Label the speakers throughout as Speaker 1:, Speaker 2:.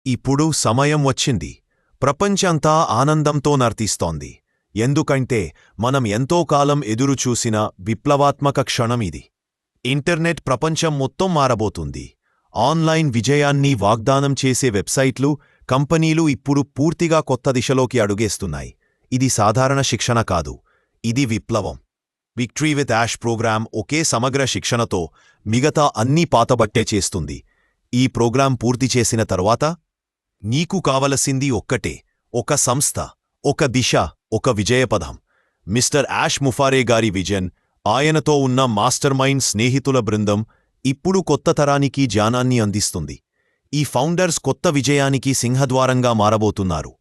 Speaker 1: ఇప్పుడు సమయం వచ్చింది. ప్రపంచంతా ఆనందంతో నర్తిస్తోంది. ఎందుకంటే మనం ఎంతో కాలం ఎదురుచూసిన విప్లవాత్మక క్షణమిది. ఇంటర్నెట్ ప్రపంచం మొత్తం మారబోతుంది. ఆన్లైన్ విజయాన్ని వాగ్దానం చేసే వెబ్సైట్లు, కంపెనీలు ఇప్పుడు పూర్తిగా కొత్త దిశలోకి అడుగేస్తున్నాయి. ఇది సాధారణ శిక్షణ కాదు, ఇది విప్లవం. విక్టరీ విత్ యాష్ ప్రోగ్రాం ఒకే సమగ్ర శిక్షణతో మిగతా అన్నీ పాతబట్టే చేస్తుంది. ఈ ప్రోగ్రాం పూర్తి చేసిన తరువాత నీకు కావలసింది ఒక్కటే, ఒక సంస్థ, ఒక దిశ, ఒక విజయపథం. మిస్టర్ యాష్ ముఫారే గారి విజన్, ఆయనతో ఉన్న మాస్టర్ మైండ్ స్నేహితుల బృందం ఇప్పుడు కొత్త తరానికి జ్ఞానాన్ని అందిస్తుంది. ఈ ఫౌండర్స్ కొత్త విజయానికి సింహద్వారంగా మారబోతున్నారు.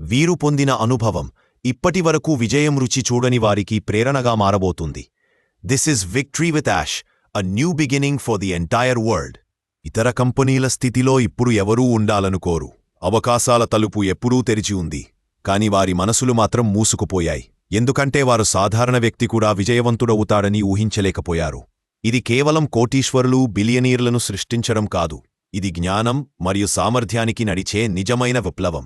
Speaker 1: వీరు పొందిన అనుభవం ఇప్పటివరకు విజయం రుచి చూడని వారికి ప్రేరణగా మారబోతుంది. This is victory with Yash, a new beginning for the entire world. ఇతర కంపెనీల స్థితిలో ఇప్పుడు ఎవరూ ఉండాలనుకోరు. అవకాశాల తలుపు ఎప్పుడూ తెరిచి ఉంది. కాని వారి మనసులు మాత్రం మూసుకుపోయాయి. ఎందుకంటే వారు సాధారణ వ్యక్తి కూడా విజయవంతుడవుతాడని ఊహించలేకపోయారు. ఇది కేవలం కోటీశ్వరులు, బిలియనీర్లను సృష్టించడం కాదు. ఇది జ్ఞానం మరియు సామర్థ్యానికి నడిచే నిజమైన విప్లవం.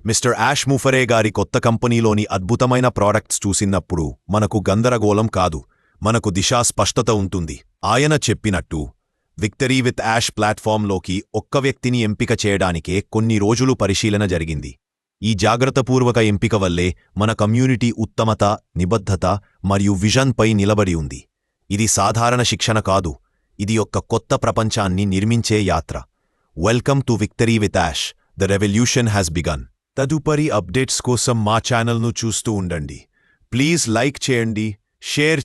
Speaker 1: మిస్టర్ యాష్ ముఫరే గారి కొత్త కంపెనీలోని అద్భుతమైన ప్రాడక్ట్స్ చూసినప్పుడు మనకు గందరగోళం కాదు, మనకు దిశా స్పష్టత ఉంటుంది. ఆయన చెప్పినట్టు విక్టరీ విత్ యాష్ ప్లాట్ఫామ్లోకి ఒక్క వ్యక్తిని ఎంపిక చేయడానికే కొన్ని రోజులు పరిశీలన జరిగింది. ఈ జాగ్రత్తపూర్వక ఎంపిక వల్లే మన కమ్యూనిటీ ఉత్తమత, నిబద్ధత మరియు విజన్పై నిలబడి ఉంది. ఇది సాధారణ శిక్షణ కాదు, ఇది ఒక కొత్త ప్రపంచాన్ని నిర్మించే యాత్ర. Welcome to victory with Yash, the revolution has begun. తదుపరి అప్డేట్స్ కోసం మా ఛానల్ను చూస్తూ ఉండండి. ప్లీజ్ లైక్ చేయండి, షేర్